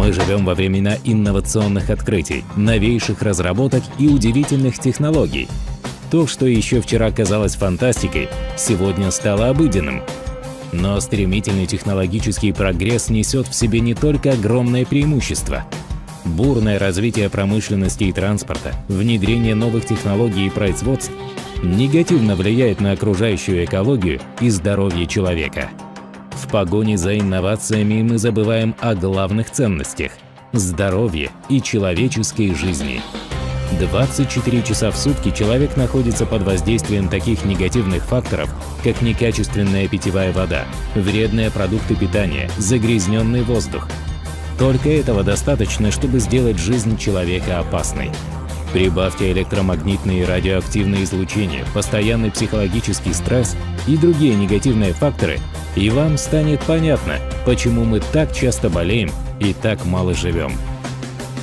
Мы живем во времена инновационных открытий, новейших разработок и удивительных технологий. То, что еще вчера казалось фантастикой, сегодня стало обыденным. Но стремительный технологический прогресс несет в себе не только огромное преимущество. Бурное развитие промышленности и транспорта, внедрение новых технологий и производств негативно влияет на окружающую экологию и здоровье человека. В погоне за инновациями мы забываем о главных ценностях – здоровье и человеческой жизни. 24 часа в сутки человек находится под воздействием таких негативных факторов, как некачественная питьевая вода, вредные продукты питания, загрязненный воздух. Только этого достаточно, чтобы сделать жизнь человека опасной. Прибавьте электромагнитные и радиоактивные излучения, постоянный психологический стресс и другие негативные факторы, и вам станет понятно, почему мы так часто болеем и так мало живем.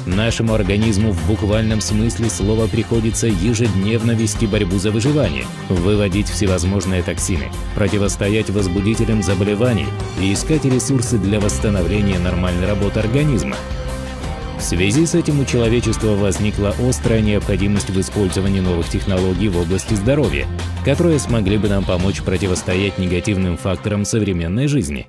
Нашему организму в буквальном смысле слова приходится ежедневно вести борьбу за выживание, выводить всевозможные токсины, противостоять возбудителям заболеваний и искать ресурсы для восстановления нормальной работы организма. В связи с этим у человечества возникла острая необходимость в использовании новых технологий в области здоровья, которые смогли бы нам помочь противостоять негативным факторам современной жизни.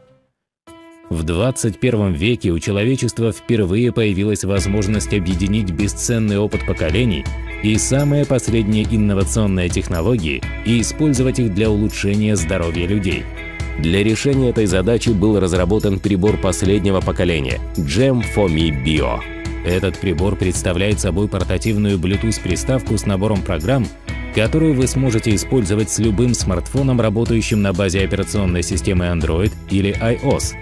В 21 веке у человечества впервые появилась возможность объединить бесценный опыт поколений и самые последние инновационные технологии и использовать их для улучшения здоровья людей. Для решения этой задачи был разработан прибор последнего поколения Gem4me Bio. Этот прибор представляет собой портативную Bluetooth-приставку с набором программ, которую вы сможете использовать с любым смартфоном, работающим на базе операционной системы Android или iOS.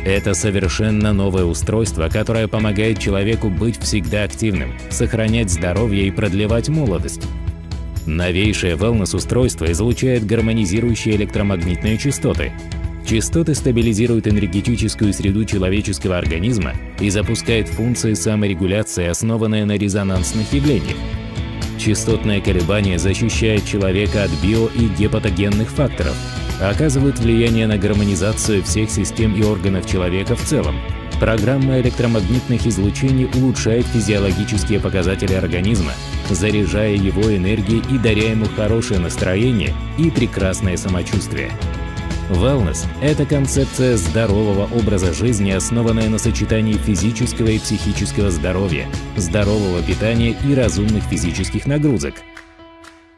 Это совершенно новое устройство, которое помогает человеку быть всегда активным, сохранять здоровье и продлевать молодость. Новейшее wellness-устройство излучает гармонизирующие электромагнитные частоты. Частоты стабилизируют энергетическую среду человеческого организма и запускает функции саморегуляции, основанные на резонансных явлениях. Частотное колебание защищает человека от био- и гепатогенных факторов, оказывает влияние на гармонизацию всех систем и органов человека в целом. Программа электромагнитных излучений улучшает физиологические показатели организма, заряжая его энергией и даря ему хорошее настроение и прекрасное самочувствие. Wellness – это концепция здорового образа жизни, основанная на сочетании физического и психического здоровья, здорового питания и разумных физических нагрузок.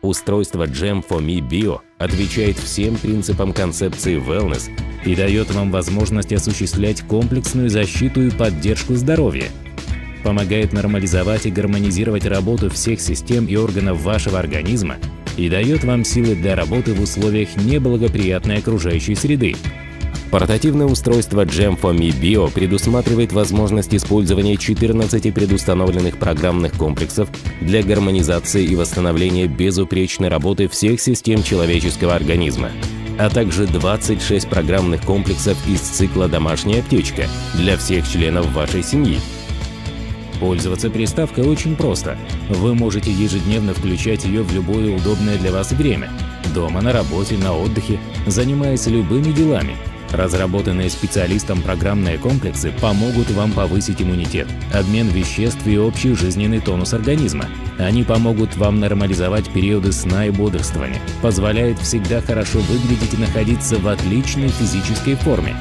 Устройство Gem4me Bio отвечает всем принципам концепции wellness и дает вам возможность осуществлять комплексную защиту и поддержку здоровья. Помогает нормализовать и гармонизировать работу всех систем и органов вашего организма и дает вам силы для работы в условиях неблагоприятной окружающей среды. Портативное устройство Gem4me Bio предусматривает возможность использования 14 предустановленных программных комплексов для гармонизации и восстановления безупречной работы всех систем человеческого организма, а также 26 программных комплексов из цикла «Домашняя аптечка» для всех членов вашей семьи. Пользоваться приставкой очень просто. Вы можете ежедневно включать ее в любое удобное для вас время – дома, на работе, на отдыхе, занимаясь любыми делами. Разработанные специалистом программные комплексы помогут вам повысить иммунитет, обмен веществ и общий жизненный тонус организма. Они помогут вам нормализовать периоды сна и бодрствования, позволяют всегда хорошо выглядеть и находиться в отличной физической форме.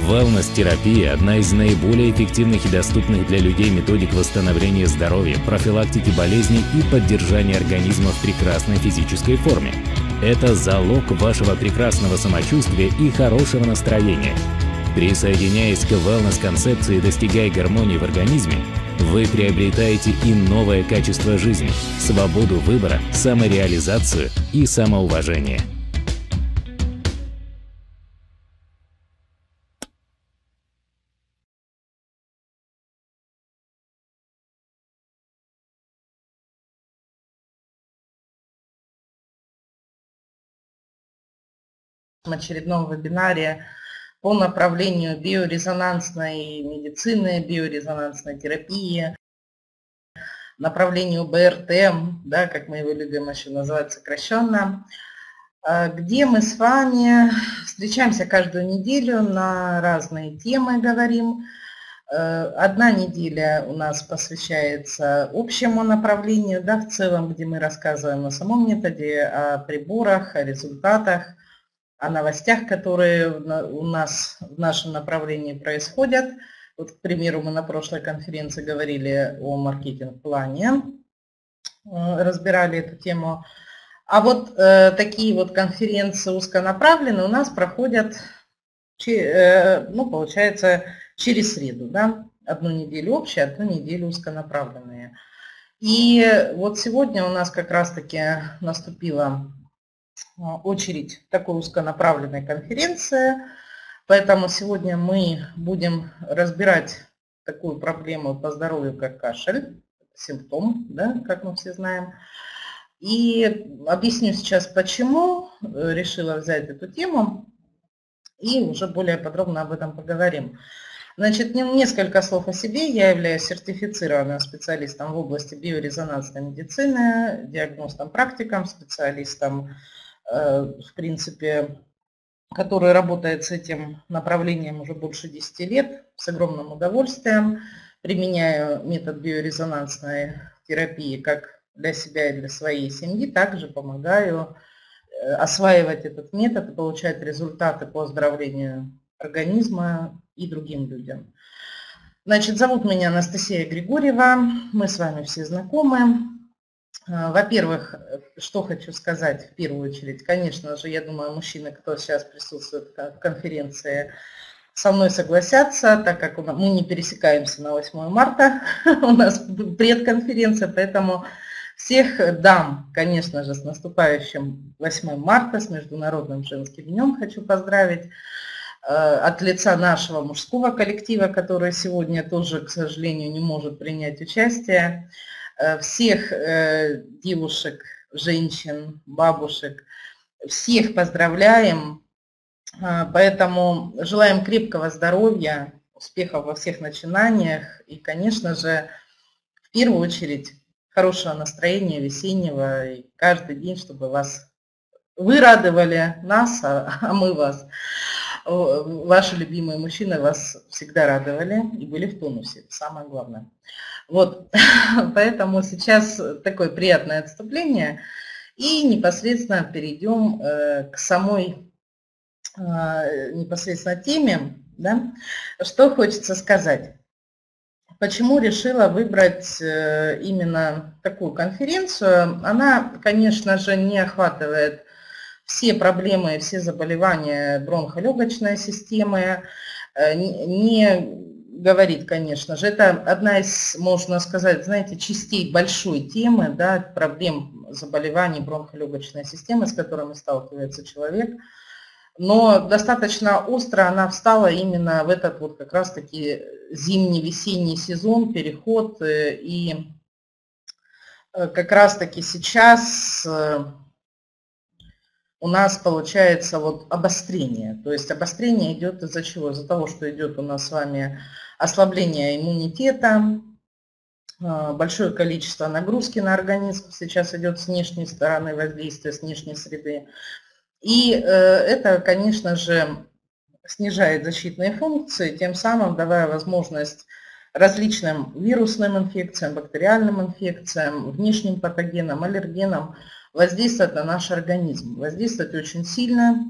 Wellness-терапия – одна из наиболее эффективных и доступных для людей методик восстановления здоровья, профилактики болезней и поддержания организма в прекрасной физической форме. Это залог вашего прекрасного самочувствия и хорошего настроения. Присоединяясь к wellness-концепции и достигая гармонии в организме, вы приобретаете и новое качество жизни, свободу выбора, самореализацию и самоуважение. Очередном вебинаре по направлению биорезонансной медицины, биорезонансной терапии, направлению БРТ, да, как мы его любим еще называть сокращенно, где мы с вами встречаемся каждую неделю, на разные темы говорим. Одна неделя у нас посвящается общему направлению, да, в целом, где мы рассказываем о самом методе, о приборах, о результатах, о новостях, которые у нас в нашем направлении происходят. Вот, к примеру, мы на прошлой конференции говорили о маркетинг-плане, разбирали эту тему. А вот такие вот конференции узконаправленные у нас проходят, ну, получается, через среду, да, одну неделю общие, одну неделю узконаправленные. И вот сегодня у нас как раз-таки наступила очередь такой узконаправленной конференции, поэтому сегодня мы будем разбирать такую проблему по здоровью, как кашель, симптом, да, как мы все знаем. И объясню сейчас, почему решила взять эту тему, и уже более подробно об этом поговорим. Значит, несколько слов о себе. Я являюсь сертифицированным специалистом в области биорезонансной медицины, диагностом-практиком, специалистом, в принципе, который работает с этим направлением уже больше 10 лет, с огромным удовольствием. Применяю метод биорезонансной терапии как для себя и для своей семьи, также помогаю осваивать этот метод и получать результаты по оздоровлению организма и другим людям. Значит, зовут меня Анастасия Григорьева, мы с вами все знакомы. Во-первых, что хочу сказать в первую очередь, конечно же, я думаю, мужчины, кто сейчас присутствует в конференции, со мной согласятся, так как мы не пересекаемся на 8 марта, у нас предконференция, поэтому всех дам, конечно же, с наступающим 8 марта, с Международным женским днем хочу поздравить. От лица нашего мужского коллектива, который сегодня тоже, к сожалению, не может принять участие. Всех девушек, женщин, бабушек, всех поздравляем. Поэтому желаем крепкого здоровья, успехов во всех начинаниях и, конечно же, в первую очередь, хорошего настроения весеннего и каждый день, чтобы вы радовали нас, а мы вас. Ваши любимые мужчины вас всегда радовали и были в тонусе, это самое главное. Вот, поэтому сейчас такое приятное отступление и непосредственно перейдем к самой непосредственно теме, да, что хочется сказать. Почему решила выбрать именно такую конференцию? Она, конечно же, не охватывает все проблемы, все заболевания бронхолегочной системы, не говорит, конечно же, это одна из, можно сказать, знаете, частей большой темы, да, проблем заболеваний бронхолегочной системы, с которыми сталкивается человек. Но достаточно остро она встала именно в этот вот как раз-таки зимний-весенний сезон, переход, и как раз-таки сейчас у нас получается вот обострение. То есть обострение идет из-за чего? Из-за того, что идет у нас с вами ослабление иммунитета, большое количество нагрузки на организм сейчас идет с внешней стороны воздействия, с внешней среды. И это, конечно же, снижает защитные функции, тем самым давая возможность различным вирусным инфекциям, бактериальным инфекциям, внешним патогенам, аллергенам воздействовать на наш организм. Воздействовать очень сильно,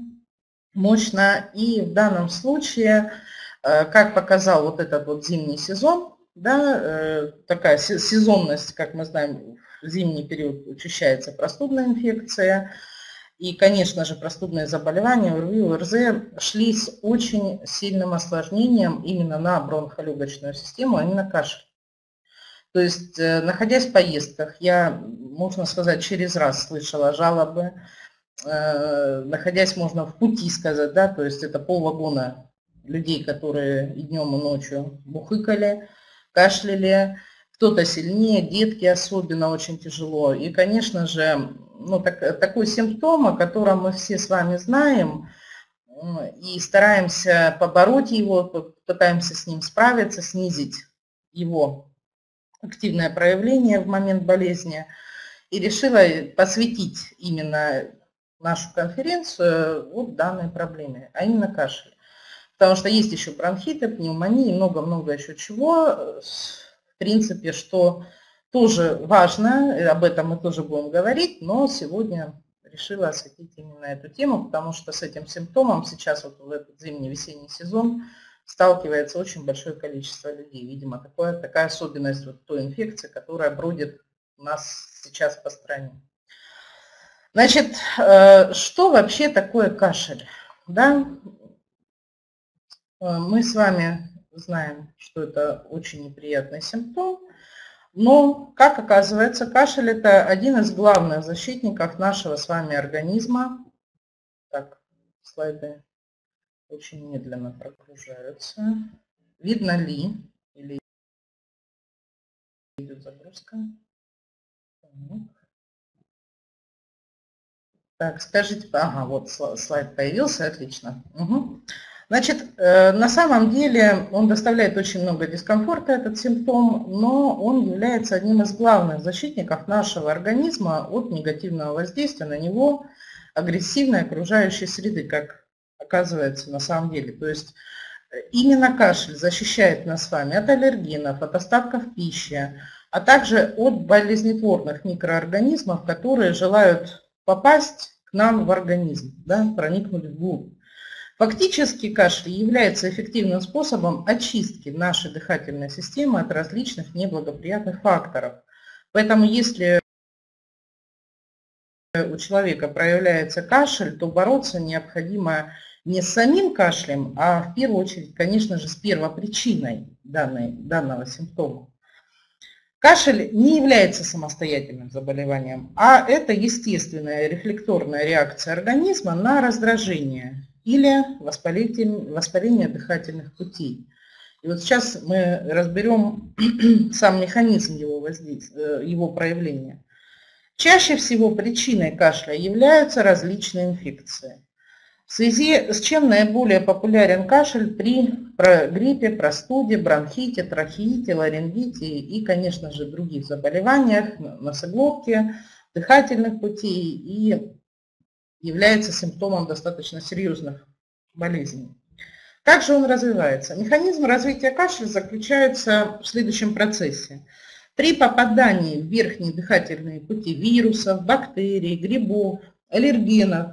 мощно. И в данном случае, как показал вот этот вот зимний сезон, да, такая сезонность, как мы знаем, в зимний период учащается простудная инфекция. И, конечно же, простудные заболевания, ОРВИ, ОРЗ шли с очень сильным осложнением именно на бронхолегочную систему, а не на кашель. То есть, находясь в поездках, я, можно сказать, через раз слышала жалобы, находясь, можно в пути сказать, да, то есть это полвагона людей, которые и днем, и ночью бухыкали, кашляли, кто-то сильнее, детки особенно очень тяжело. И, конечно же, ну, такой симптом, о котором мы все с вами знаем, и стараемся побороть его, пытаемся с ним справиться, снизить его активное проявление в момент болезни, и решила посвятить именно нашу конференцию вот данной проблеме, а именно кашель. Потому что есть еще бронхиты, пневмонии, много-много еще чего, в принципе, что тоже важно, об этом мы тоже будем говорить, но сегодня решила осветить именно эту тему, потому что с этим симптомом сейчас вот в этот зимний-весенний сезон сталкивается очень большое количество людей. Видимо, такая особенность вот той инфекции, которая бродит у нас сейчас по стране. Значит, что вообще такое кашель? Да? Мы с вами знаем, что это очень неприятный симптом, но, как оказывается, кашель – это один из главных защитников нашего с вами организма. Так, слайды очень медленно прогружаются. Видно ли? Или идет загрузка? Так, скажите, ага, вот слайд появился, отлично. Угу. Значит, на самом деле он доставляет очень много дискомфорта, этот симптом, но он является одним из главных защитников нашего организма от негативного воздействия на него агрессивной окружающей среды, как оказывается на самом деле. То есть именно кашель защищает нас с вами от аллергенов, от остатков пищи, а также от болезнетворных микроорганизмов, которые желают попасть к нам в организм, да, проникнуть вглубь. Фактически кашель является эффективным способом очистки нашей дыхательной системы от различных неблагоприятных факторов. Поэтому если у человека проявляется кашель, то бороться необходимо не с самим кашлем, а в первую очередь, конечно же, с первопричиной данного симптома. Кашель не является самостоятельным заболеванием, а это естественная рефлекторная реакция организма на раздражение или воспаление дыхательных путей. И вот сейчас мы разберем сам механизм его проявления. Чаще всего причиной кашля являются различные инфекции. В связи с чем наиболее популярен кашель при гриппе, простуде, бронхите, трахеите, ларингите и, конечно же, других заболеваниях носоглотки, дыхательных путей и является симптомом достаточно серьезных болезней. Как же он развивается? Механизм развития кашля заключается в следующем процессе. При попадании в верхние дыхательные пути вирусов, бактерий, грибов, аллергенов,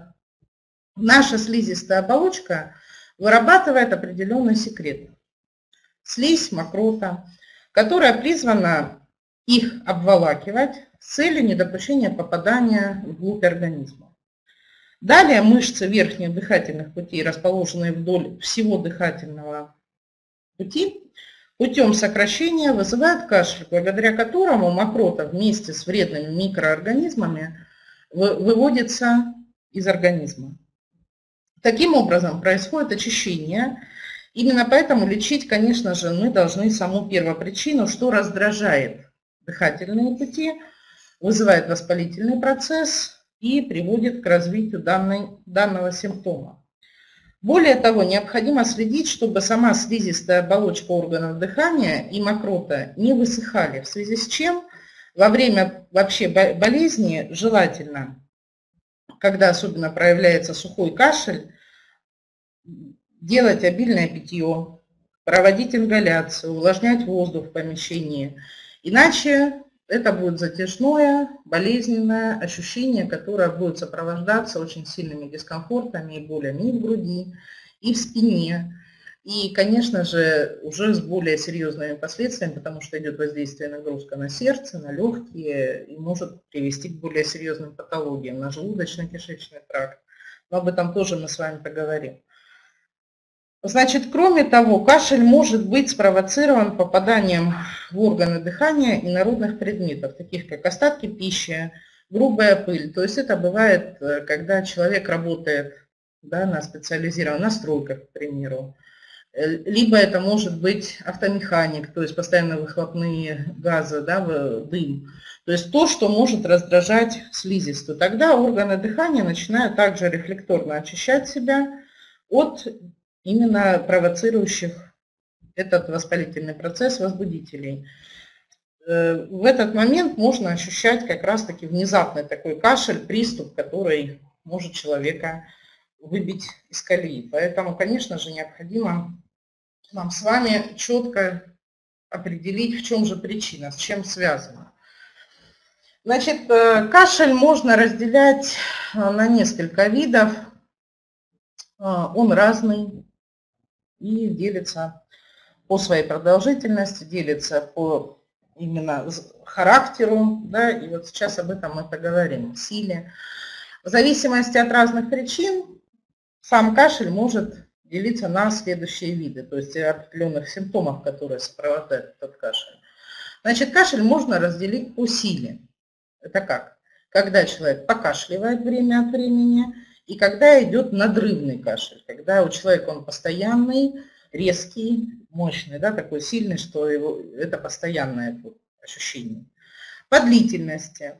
наша слизистая оболочка вырабатывает определенный секрет. Слизь, мокрота, которая призвана их обволакивать с целью недопущения попадания вглубь организма. Далее мышцы верхних дыхательных путей, расположенные вдоль всего дыхательного пути, путем сокращения вызывают кашель, благодаря которому мокрота вместе с вредными микроорганизмами выводится из организма. Таким образом происходит очищение. Именно поэтому лечить, конечно же, мы должны саму первопричину, что раздражает дыхательные пути, вызывает воспалительный процесс и приводит к развитию данного симптома. Более того, необходимо следить, чтобы сама слизистая оболочка органов дыхания и мокрота не высыхали, в связи с чем во время вообще болезни желательно, когда особенно проявляется сухой кашель, делать обильное питье, проводить ингаляцию, увлажнять воздух в помещении. Иначе это будет затяжное, болезненное ощущение, которое будет сопровождаться очень сильными дискомфортами и болями и в груди, и в спине. И, конечно же, уже с более серьезными последствиями, потому что идет воздействие нагрузка на сердце, на легкие, и может привести к более серьезным патологиям, на желудочно-кишечный тракт. Но об этом тоже мы с вами поговорим. Значит, кроме того, кашель может быть спровоцирован попаданием в органы дыхания инородных предметов, таких как остатки пищи, грубая пыль. То есть это бывает, когда человек работает, да, на специализированных настройках, к примеру. Либо это может быть автомеханик, то есть постоянно выхлопные газы, да, дым. То есть то, что может раздражать слизистую. Тогда органы дыхания начинают также рефлекторно очищать себя от именно провоцирующих этот воспалительный процесс возбудителей. В этот момент можно ощущать как раз-таки внезапный такой кашель, приступ, который может человека выбить из колеи. Поэтому, конечно же, необходимо нам с вами четко определить, в чем же причина, с чем связано. Значит, кашель можно разделять на несколько видов. Он разный и делится по своей продолжительности, делится по именно характеру, да, и вот сейчас об этом мы поговорим, силе. В зависимости от разных причин сам кашель может делиться на следующие виды, то есть определенных симптомов, которые сопровождают этот кашель. Значит, кашель можно разделить по силе. Это как? Когда человек покашливает время от времени, и когда идет надрывный кашель, когда у человека он постоянный, резкий, мощный, да, такой сильный, что это постоянное ощущение. По длительности,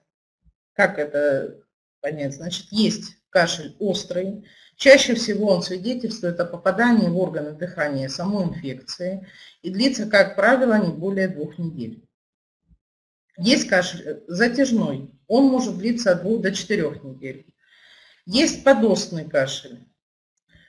как это понять? Значит, есть кашель острый, чаще всего он свидетельствует о попадании в органы дыхания самой инфекции и длится, как правило, не более 2 недель. Есть кашель затяжной, он может длиться от 2 до 4 недель. Есть подостный кашель.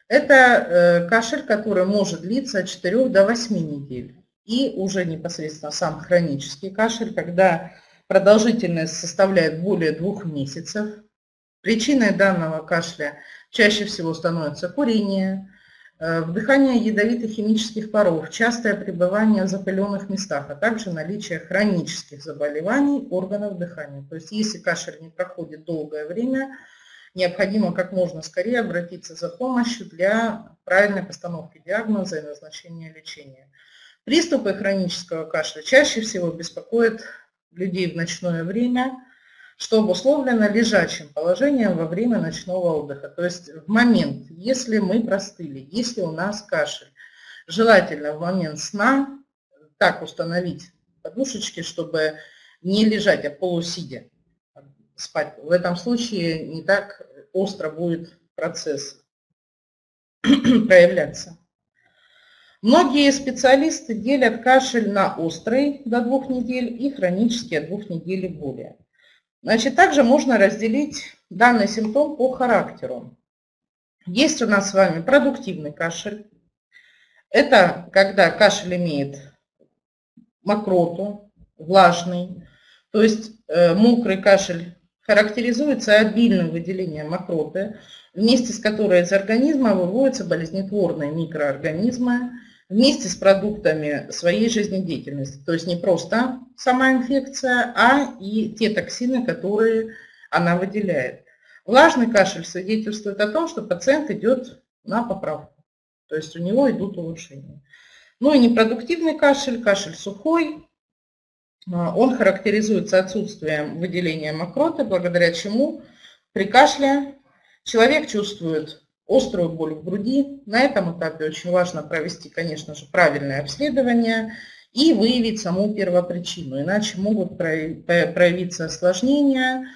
Это кашель, который может длиться от 4 до 8 недель. И уже непосредственно сам хронический кашель, когда продолжительность составляет более 2 месяцев. Причиной данного кашля чаще всего становится курение, вдыхание ядовитых химических паров, частое пребывание в запыленных местах, а также наличие хронических заболеваний органов дыхания. То есть если кашель не проходит долгое время, необходимо как можно скорее обратиться за помощью для правильной постановки диагноза и назначения лечения. Приступы хронического кашля чаще всего беспокоят людей в ночное время, что обусловлено лежачим положением во время ночного отдыха. То есть в момент, если мы простыли, если у нас кашель, желательно в момент сна так установить подушечки, чтобы не лежать, а полусидя спать. В этом случае не так остро будет процесс проявляться. Многие специалисты делят кашель на острый до 2 недель и хронический от 2 недель и более. Значит, также можно разделить данный симптом по характеру. Есть у нас с вами продуктивный кашель. Это когда кашель имеет мокроту, влажный, то есть мокрый кашель характеризуется обильным выделением мокроты, вместе с которой из организма выводятся болезнетворные микроорганизмы вместе с продуктами своей жизнедеятельности. То есть не просто сама инфекция, а и те токсины, которые она выделяет. Влажный кашель свидетельствует о том, что пациент идет на поправку, то есть у него идут улучшения. Ну и непродуктивный кашель, кашель сухой, он характеризуется отсутствием выделения мокроты, благодаря чему при кашле человек чувствует острую боль в груди. На этом этапе очень важно провести, конечно же, правильное обследование и выявить саму первопричину, иначе могут проявиться осложнения.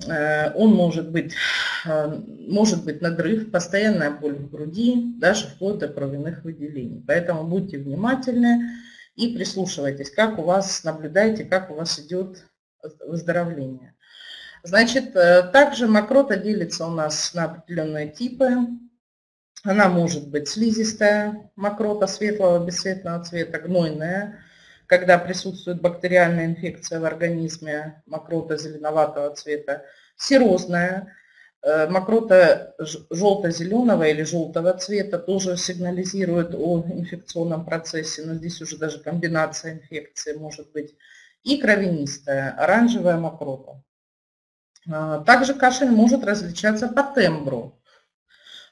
Он может быть надрыв, постоянная боль в груди, даже вплоть до кровяных выделений. Поэтому будьте внимательны и прислушивайтесь, как у вас, наблюдайте, как у вас идет выздоровление. Значит, также мокрота делится у нас на определенные типы. Она может быть слизистая мокрота светлого, бесцветного цвета, гнойная, когда присутствует бактериальная инфекция в организме, мокрота зеленоватого цвета, серозная, мокрота желто-зеленого или желтого цвета, тоже сигнализирует о инфекционном процессе, но здесь уже даже комбинация инфекции может быть, и кровянистая, оранжевая мокрота. Также кашель может различаться по тембру.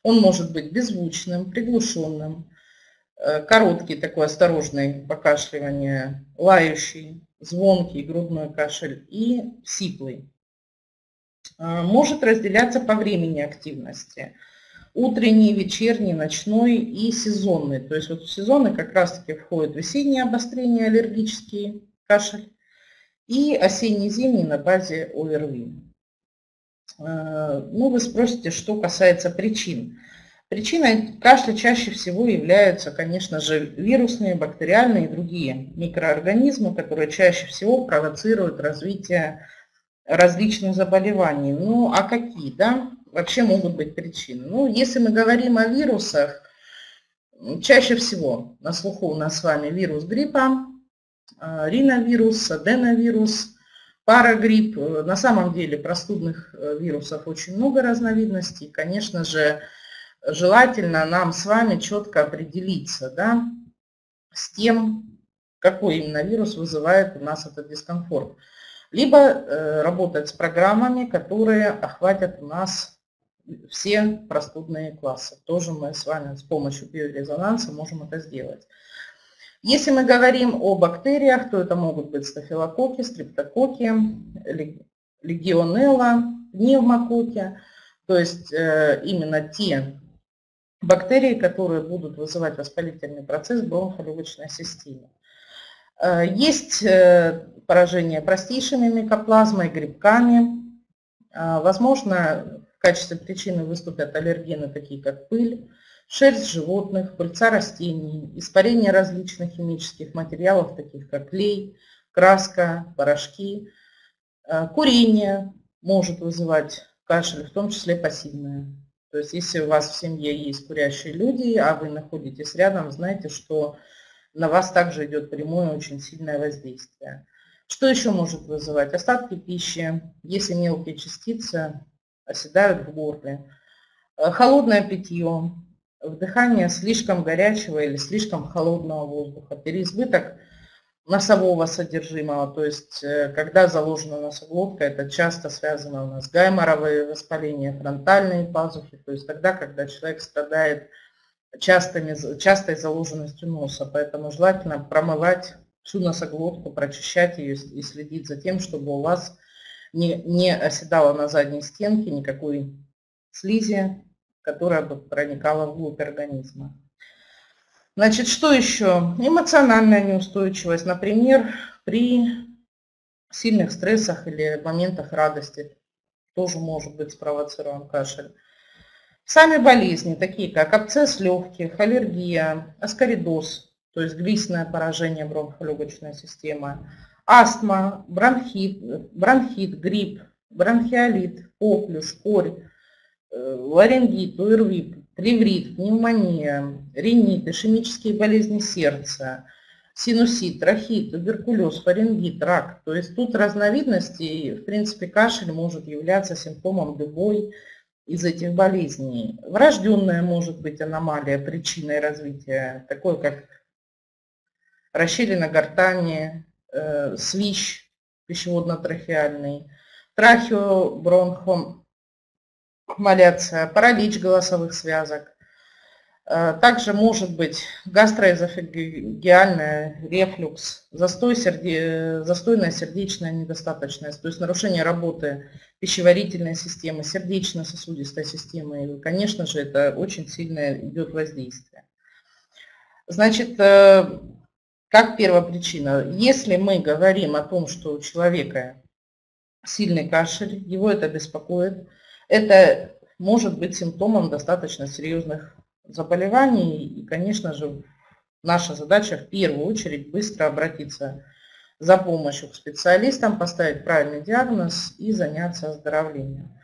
Он может быть беззвучным, приглушенным, короткий такой осторожный покашливание, лающий, звонкий грудной кашель и сиплый. Может разделяться по времени активности. Утренний, вечерний, ночной и сезонный. То есть вот в сезоны как раз-таки входит весеннее обострение, аллергический кашель и осенне-зимний на базе ОРВИ. Ну, вы спросите, что касается причин. Причиной кашля чаще всего являются, конечно же, вирусные, бактериальные и другие микроорганизмы, которые чаще всего провоцируют развитие различных заболеваний. Ну, а какие, да? вообще могут быть причины? Ну, если мы говорим о вирусах, чаще всего на слуху у нас с вами вирус гриппа, риновирус, аденовирус, парагрипп. На самом деле простудных вирусов очень много разновидностей. Конечно же, желательно нам с вами четко определиться, да, с тем, какой именно вирус вызывает у нас этот дискомфорт. Либо работать с программами, которые охватят у нас все простудные классы. Тоже мы с вами с помощью биорезонанса можем это сделать. Если мы говорим о бактериях, то это могут быть стафилококки, стрептококки, легионелла, пневмококки. То есть именно те бактерии, которые будут вызывать воспалительный процесс в бронхолегочной системе. Есть поражение простейшими микоплазмой, грибками. Возможно, в качестве причины выступят аллергены, такие как пыль, шерсть животных, пыльца растений, испарение различных химических материалов, таких как клей, краска, порошки. Курение может вызывать кашель, в том числе пассивное. То есть если у вас в семье есть курящие люди, а вы находитесь рядом, знайте, что на вас также идет прямое очень сильное воздействие. Что еще может вызывать? Остатки пищи, если мелкие частицы оседают в горле. Холодное питье, вдыхание слишком горячего или слишком холодного воздуха, переизбыток носового содержимого, то есть когда заложена носоглотка, это часто связано у нас гайморовые воспаления, фронтальные пазухи, то есть тогда, когда человек страдает частой заложенностью носа, поэтому желательно промывать всю носоглотку, прочищать ее и следить за тем, чтобы у вас не оседало на задней стенке никакой слизи, которая бы проникала вглубь организма. Значит, что еще? Эмоциональная неустойчивость, например, при сильных стрессах или моментах радости тоже может быть спровоцирован кашель. Сами болезни, такие как абсцесс легких, аллергия, аскаридоз, то есть глистное поражение бронхолегочной системы, астма, бронхит, грипп, бронхиолит, коклюш, корь, ларингит, ОРВИ, плеврит, пневмония, ринит, ишемические болезни сердца, синусит, трахит, туберкулез, фарингит, рак. То есть тут разновидностей, в принципе, кашель может являться симптомом любой из этих болезней. Врожденная может быть аномалия причиной развития, такой как расщелина гортани, свищ пищеводно-трахеальный, трахеобронхомаляция, паралич голосовых связок. Также может быть гастроэзофагиальный рефлюкс, застойная сердечная недостаточность, то есть нарушение работы пищеварительной системы, сердечно-сосудистой системы. И, конечно же, это очень сильно идет воздействие. Значит, как первопричина, если мы говорим о том, что у человека сильный кашель, его это беспокоит, это может быть симптомом достаточно серьезных заболеваний. И, конечно же, наша задача в первую очередь быстро обратиться за помощью к специалистам, поставить правильный диагноз и заняться оздоровлением.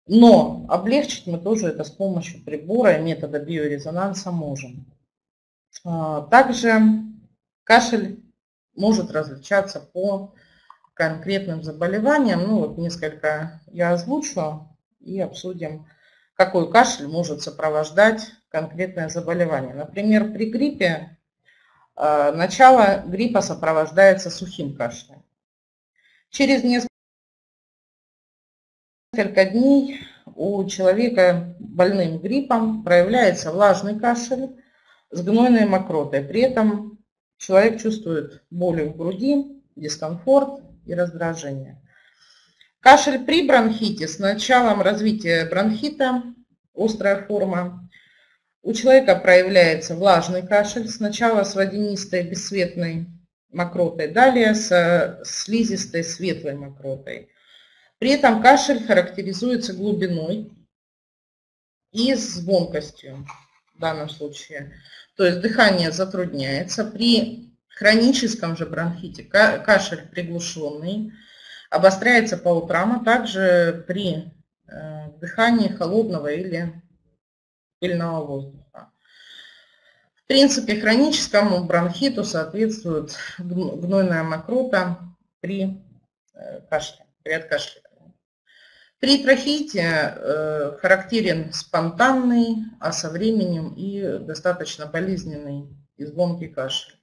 Но облегчить мы тоже это с помощью прибора и метода биорезонанса можем. Также кашель может различаться по конкретным заболеваниям. Ну вот несколько я озвучу и обсудим, какой кашель может сопровождать конкретное заболевание. Например, при гриппе начало гриппа сопровождается сухим кашлем. Через несколько дней у человека больным гриппом проявляется влажный кашель с гнойной мокротой. При этом человек чувствует боли в груди, дискомфорт и раздражение. Кашель при бронхите с началом развития бронхита, острая форма. У человека проявляется влажный кашель, сначала с водянистой бесцветной мокротой, далее с слизистой светлой мокротой. При этом кашель характеризуется глубиной и звонкостью в данном случае. То есть дыхание затрудняется. При хроническом же бронхите кашель приглушенный, обостряется по утрам, а также при вдыхании холодного или пыльного воздуха. В принципе, хроническому бронхиту соответствует гнойная мокрота при кашле, при откашливании. При трахеите характерен спонтанный, а со временем и достаточно болезненный и звонкий кашель.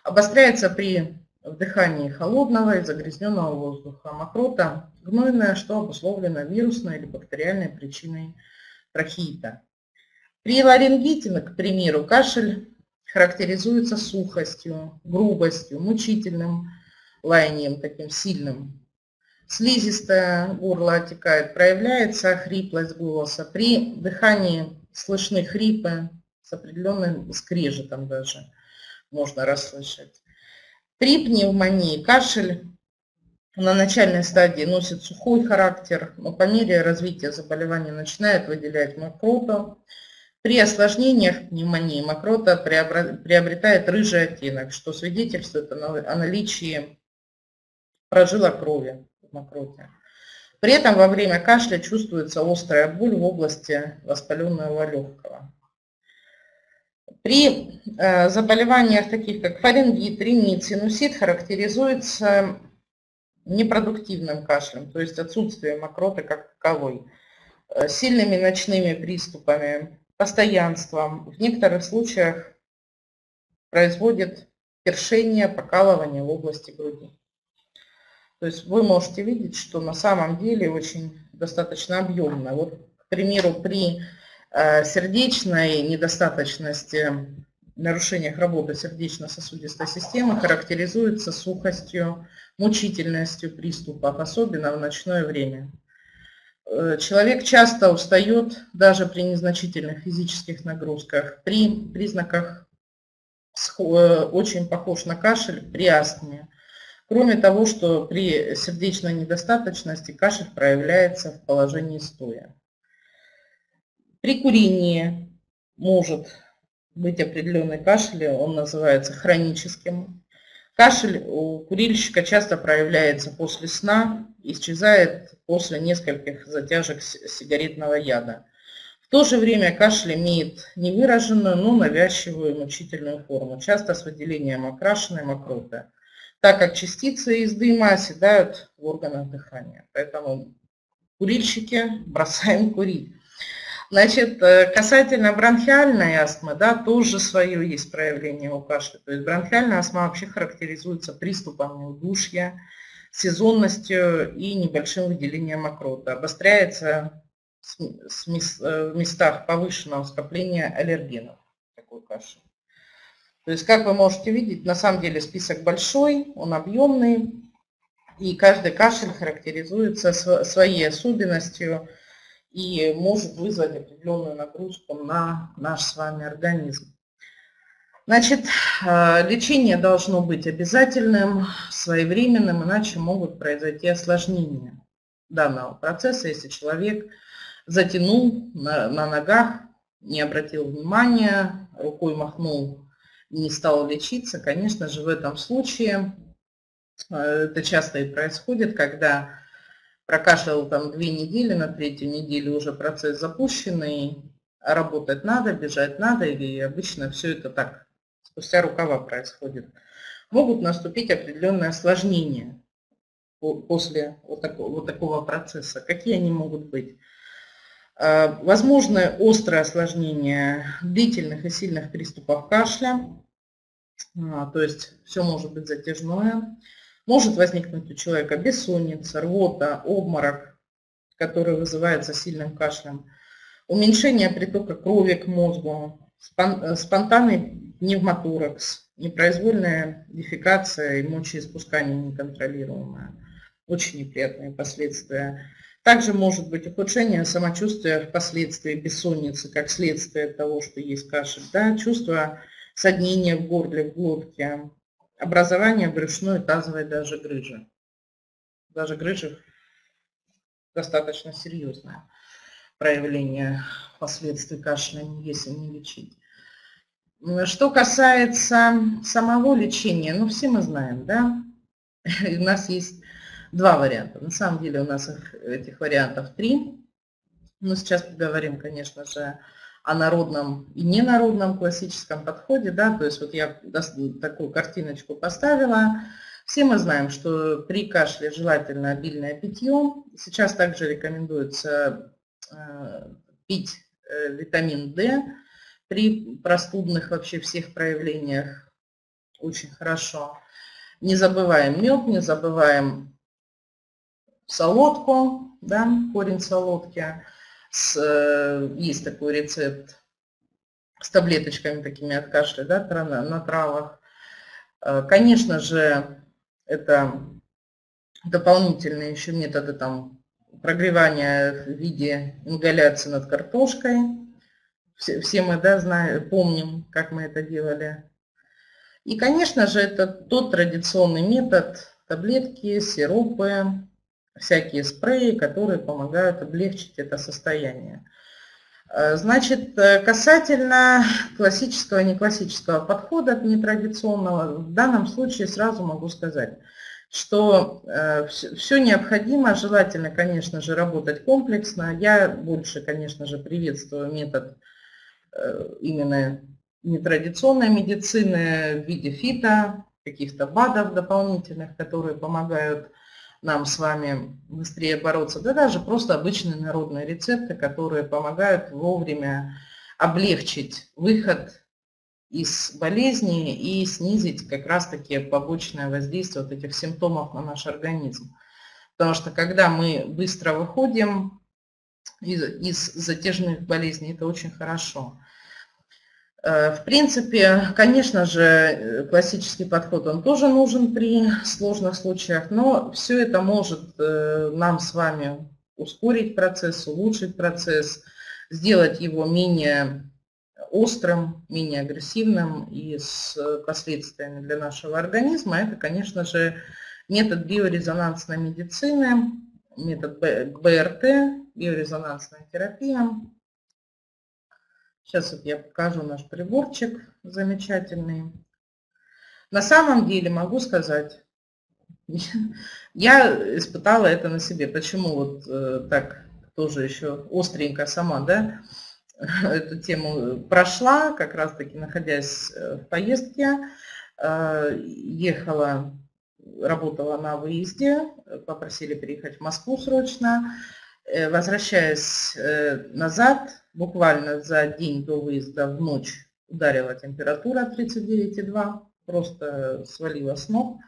Обостряется при вдыхании холодного и загрязненного воздуха. Мокрота гнойная, что обусловлено вирусной или бактериальной причиной трахеита. При ларингите, к примеру, кашель характеризуется сухостью, грубостью, мучительным лаянием, таким сильным. Слизистое горло отекает, проявляется хриплость голоса. При дыхании слышны хрипы с определенным скрежетом даже можно расслышать. При пневмонии кашель на начальной стадии носит сухой характер, но по мере развития заболевания начинает выделять мокроту. При осложнениях пневмонии мокрота приобретает рыжий оттенок, что свидетельствует о наличии прожилок крови в мокроте. При этом во время кашля чувствуется острая боль в области воспаленного легкого. При заболеваниях таких как фарингит, ринит, синусит характеризуется непродуктивным кашлем, то есть отсутствием мокроты как таковой, сильными ночными приступами, постоянством. В некоторых случаях производит першение, покалывание в области груди. То есть вы можете видеть, что на самом деле очень достаточно объемно. Вот, к примеру, при сердечной недостаточности, нарушениях работы сердечно-сосудистой системы характеризуется сухостью, мучительностью приступов, особенно в ночное время. Человек часто устает даже при незначительных физических нагрузках. При признаках очень похож на кашель при астме. Кроме того, что при сердечной недостаточности кашель проявляется в положении стоя. При курении может быть определенный кашель, он называется хроническим. Кашель у курильщика часто проявляется после сна, исчезает после нескольких затяжек сигаретного яда. В то же время кашель имеет невыраженную, но навязчивую мучительную форму, часто с выделением окрашенной мокроты, так как частицы из дыма оседают в органах дыхания. Поэтому курильщики, бросаем курить. Значит, касательно бронхиальной астмы, да, тоже свое есть проявление у кашля. То есть бронхиальная астма вообще характеризуется приступами удушья, сезонностью и небольшим выделением мокроты. Обостряется в местах повышенного скопления аллергенов, такой кашель. То есть, как вы можете видеть, на самом деле список большой, он объемный, и каждый кашель характеризуется своей особенностью и может вызвать определенную нагрузку на наш с вами организм. Значит, лечение должно быть обязательным, своевременным, иначе могут произойти осложнения данного процесса, если человек затянул на ногах, не обратил внимания, рукой махнул, не стал лечиться. Конечно же, в этом случае это часто и происходит, когда прокашлял там 2 недели, на 3-ю неделю уже процесс запущенный, работать надо, бежать надо, и обычно все это так, спустя рукава происходит. Могут наступить определенные осложнения после вот такого процесса. Какие они могут быть? Возможны острые осложнения длительных и сильных приступов кашля, то есть все может быть затяжное. Может возникнуть у человека бессонница, рвота, обморок, который вызывается сильным кашлем, уменьшение притока крови к мозгу, спонтанный пневмоторакс, непроизвольная дефекация и мочеиспускание неконтролируемое. Очень неприятные последствия. Также может быть ухудшение самочувствия впоследствии бессонницы, как следствие того, что есть кашель, да, чувство соднения в горле, в глотке, образование брюшной и тазовой даже грыжи. Даже грыжи достаточно серьезное проявление последствий кашля, если не лечить. Что касается самого лечения, ну все мы знаем, да, у нас есть 2 варианта. На самом деле у нас этих вариантов 3. Но сейчас поговорим, конечно же, о народном и ненародном классическом подходе, да, то есть вот я такую картиночку поставила. Все мы знаем, что при кашле желательно обильное питье. Сейчас также рекомендуется пить витамин D при простудных вообще всех проявлениях. Очень хорошо. Не забываем мед, не забываем солодку, да, корень солодки. Есть такой рецепт с таблеточками такими от кашля, да, на травах. Конечно же, это дополнительные еще методы там прогревания в виде ингаляции над картошкой. Все мы, да, знаем, помним, как мы это делали. И, конечно же, это тот традиционный метод: таблетки, сиропы, всякие спреи, которые помогают облегчить это состояние. Значит, касательно классического и неклассического подхода, нетрадиционного, в данном случае сразу могу сказать, что все необходимо, желательно, конечно же, работать комплексно. Я больше, конечно же, приветствую метод именно нетрадиционной медицины в виде фито, каких-то БАДов дополнительных, которые помогают нам с вами быстрее бороться, да даже просто обычные народные рецепты, которые помогают вовремя облегчить выход из болезни и снизить как раз-таки побочное воздействие вот этих симптомов на наш организм. Потому что когда мы быстро выходим из затяжных болезней, это очень хорошо. В принципе, конечно же, классический подход, он тоже нужен при сложных случаях, но все это может нам с вами ускорить процесс, улучшить процесс, сделать его менее острым, менее агрессивным и с последствиями для нашего организма. Это, конечно же, метод биорезонансной медицины, метод БРТ, биорезонансная терапия. Сейчас вот я покажу наш приборчик замечательный. На самом деле могу сказать, я испытала это на себе. Почему вот так тоже еще остренько сама, да, эту тему прошла, как раз таки находясь в поездке, ехала, работала на выезде, попросили приехать в Москву срочно. Возвращаясь назад, буквально за день до выезда в ночь ударила температура 39,2, просто свалила с ног.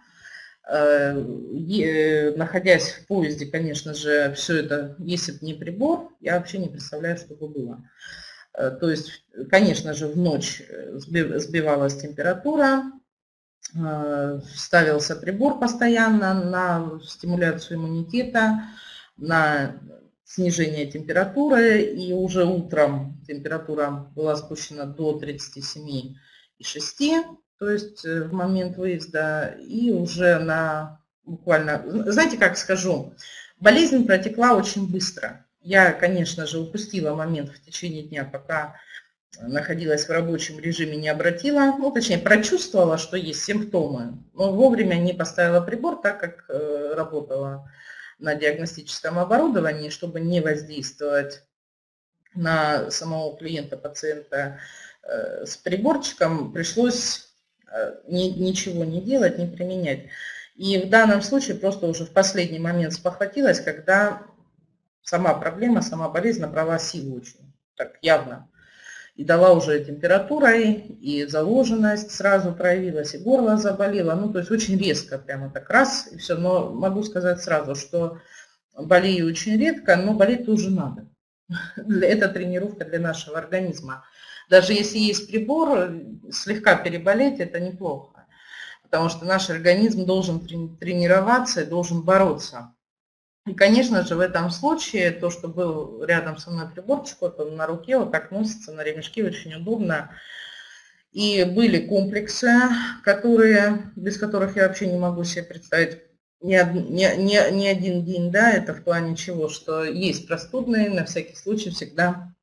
Находясь в поезде, конечно же, все это, если бы не прибор, я вообще не представляю, что бы было. То есть, конечно же, в ночь сбивалась температура, ставился прибор постоянно на стимуляцию иммунитета, на снижение температуры, и уже утром температура была спущена до 37,6, то есть в момент выезда, и уже на буквально, знаете, как скажу, болезнь протекла очень быстро. Я, конечно же, упустила момент в течение дня, пока находилась в рабочем режиме, не обратила, ну, точнее, прочувствовала, что есть симптомы, но вовремя не поставила прибор, так как работала на диагностическом оборудовании, чтобы не воздействовать на самого клиента, пациента с приборчиком, пришлось ничего не делать, не применять. И в данном случае просто уже в последний момент спохватилась, когда сама проблема, сама болезнь набрала силу очень, так явно. И дала уже температурой, и заложенность сразу проявилась, и горло заболело. Ну, то есть очень резко, прямо так раз, и все. Но могу сказать сразу, что болею очень редко, но болеть тоже надо. Это тренировка для нашего организма. Даже если есть прибор, слегка переболеть – это неплохо. Потому что наш организм должен тренироваться и должен бороться. И, конечно же, в этом случае то, что был рядом со мной приборчик, вот он на руке, вот так носится, на ремешке, очень удобно. И были комплексы, без которых я вообще не могу себе представить ни один день, да, это в плане чего, что есть простудные, на всякий случай всегда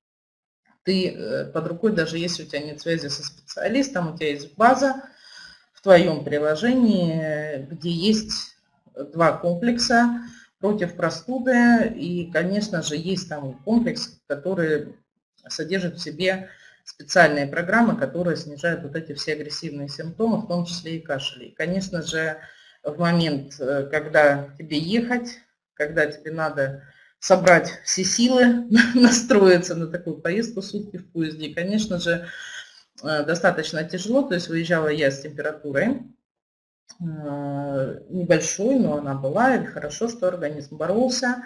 ты под рукой, даже если у тебя нет связи со специалистом, у тебя есть база в твоем приложении, где есть 2 комплекса против простуды. И, конечно же, есть там комплекс, который содержит в себе специальные программы, которые снижают вот эти все агрессивные симптомы, в том числе и кашель. И, конечно же, в момент, когда тебе ехать, когда тебе надо собрать все силы, настроиться на такую поездку, сутки в поезде, конечно же, достаточно тяжело. То есть выезжала я с температурой небольшой, но она была, и хорошо, что организм боролся.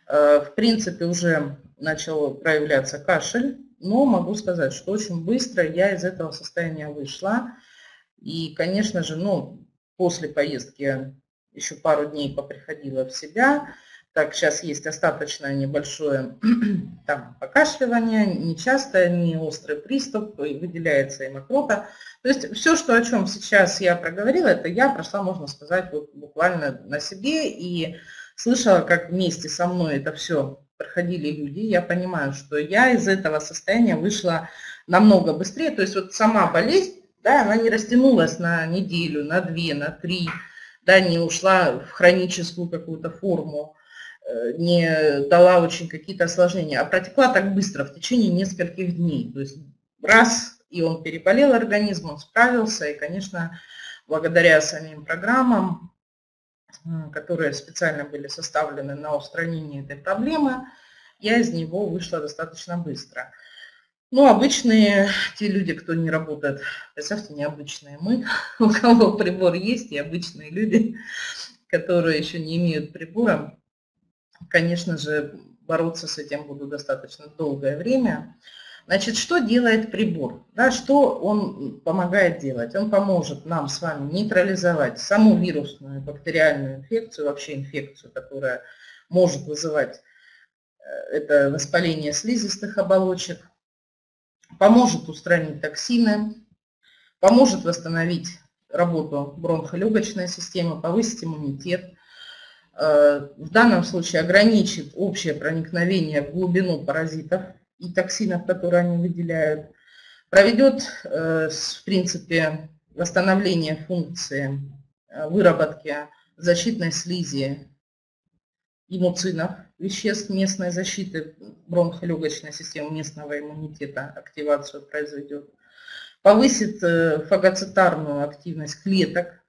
В принципе, уже начал проявляться кашель, но могу сказать, что очень быстро я из этого состояния вышла. И, конечно же, после поездки еще пару дней поприходила в себя. Так, сейчас есть остаточное небольшое там покашливание, не часто, не острый приступ, выделяется и мокрота. То есть все, о чем сейчас я проговорила, это я прошла, можно сказать, вот буквально на себе и слышала, как вместе со мной это все проходили люди. Я понимаю, что я из этого состояния вышла намного быстрее. То есть вот сама болезнь, да, она не растянулась на неделю, на 2, на 3, да, не ушла в хроническую какую-то форму, не дала очень какие-то осложнения, а протекла так быстро, в течение нескольких дней. То есть раз, и он переболел организм, он справился, и, конечно, благодаря самим программам, которые специально были составлены на устранение этой проблемы, я из него вышла достаточно быстро. Обычные те люди, кто не работает, представьте, необычные мы, у кого прибор есть, и обычные люди, которые еще не имеют прибора, конечно же, бороться с этим буду достаточно долгое время. Значит, что делает прибор? Да, что он помогает делать? Он поможет нам с вами нейтрализовать саму вирусную бактериальную инфекцию, вообще инфекцию, которая может вызывать это воспаление слизистых оболочек, поможет устранить токсины, поможет восстановить работу бронхолегочной системы, повысить иммунитет. В данном случае ограничит общее проникновение в глубину паразитов и токсинов, которые они выделяют. Проведет, в принципе, восстановление функции выработки защитной слизи и муцинов, веществ местной защиты бронхолегочной системы, местного иммунитета, активацию произведет. Повысит фагоцитарную активность клеток,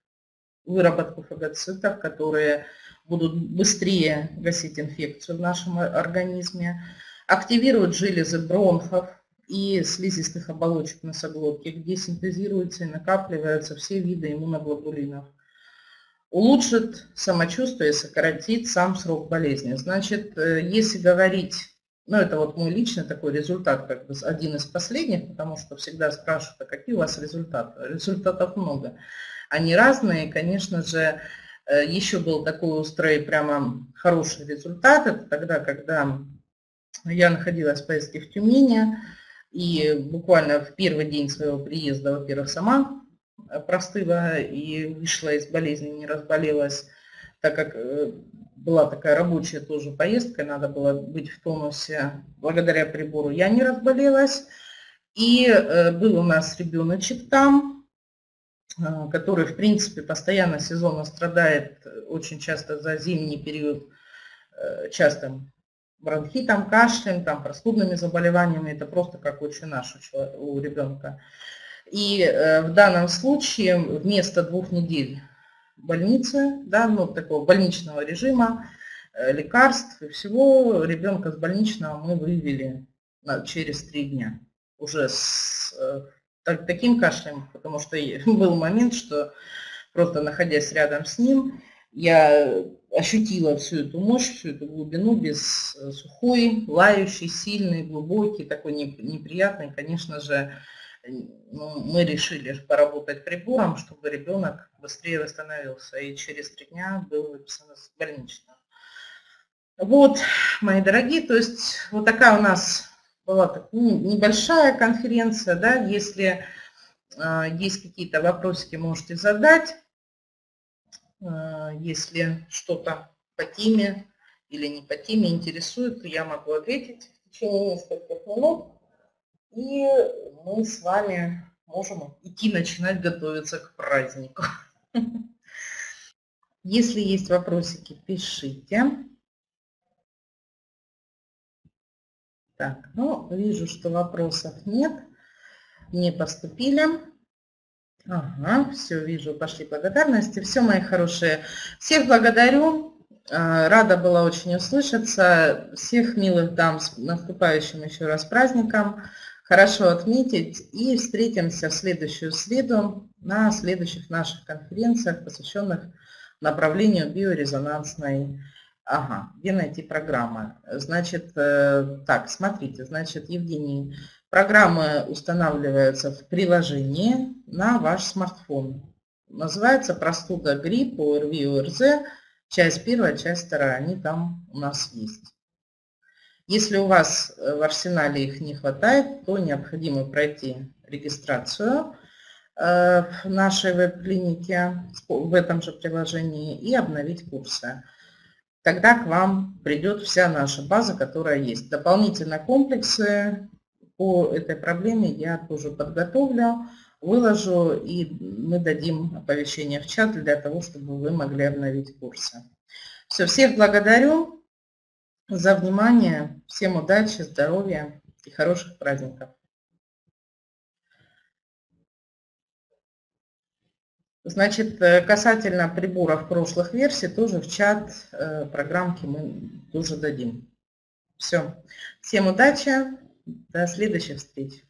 выработку фагоцитов, которые будут быстрее гасить инфекцию в нашем организме. Активирует железы бронхов и слизистых оболочек носоглотки, где синтезируются и накапливаются все виды иммуноглобулинов. Улучшит самочувствие и сократит сам срок болезни. Значит, если говорить, это вот мой личный такой результат, как бы один из последних, потому что всегда спрашивают, а какие у вас результаты? Результатов много. Они разные, конечно же, еще был такой острый, прямо хороший результат. Это тогда, когда я находилась в поездке в Тюмени, и буквально в первый день своего приезда, во-первых, сама простыла и вышла из болезни, не разболелась, так как была такая рабочая тоже поездка, надо было быть в тонусе. Благодаря прибору я не разболелась. И был у нас ребеночек там, который, в принципе, постоянно сезонно страдает, очень часто за зимний период, частым бронхитом, кашлем, простудными заболеваниями. Это просто как отче наш у ребенка. И в данном случае вместо 2 недель больницы, такого больничного режима, лекарств и всего, ребенка с больничного мы вывели через 3 дня. Уже с таким кашлем, потому что был момент, что просто находясь рядом с ним, я ощутила всю эту мощь, всю эту глубину, без сухой, лающий, сильный, глубокий, такой неприятный. Конечно же, мы решили поработать прибором, чтобы ребенок быстрее восстановился. И через 3 дня был выписан из больничного. Вот, мои дорогие, то есть вот такая у нас была небольшая конференция. Да, если есть какие-то вопросики, можете задать. Если что-то по теме или не по теме интересует, то я могу ответить в течение нескольких минут. И мы с вами можем идти начинать готовиться к празднику. Если есть вопросики, пишите. Так, ну, вижу, что вопросов нет, не поступили. Ага, все, вижу, пошли благодарности. Все, мои хорошие, всех благодарю. Рада была очень услышаться. Всех милых дам с наступающим еще раз праздником. Хорошо отметить. И встретимся в следующую среду на следующих наших конференциях, посвященных направлению биорезонансной. Ага, где найти программы? Значит, так, смотрите, значит, Евгений, программы устанавливаются в приложении на ваш смартфон. Называется «Простуда, грипп, ОРВИ, ОРЗ». Часть первая, часть вторая, они там у нас есть. Если у вас в арсенале их не хватает, то необходимо пройти регистрацию в нашей веб-клинике в этом же приложении и обновить курсы. Тогда к вам придет вся наша база, которая есть. Дополнительно комплексы по этой проблеме я тоже подготовлю, выложу, и мы дадим оповещение в чат для того, чтобы вы могли обновить курсы. Все, всех благодарю за внимание. Всем удачи, здоровья и хороших праздников. Значит, касательно приборов прошлых версий, тоже в чат программки мы тоже дадим. Все. Всем удачи. До следующих встреч.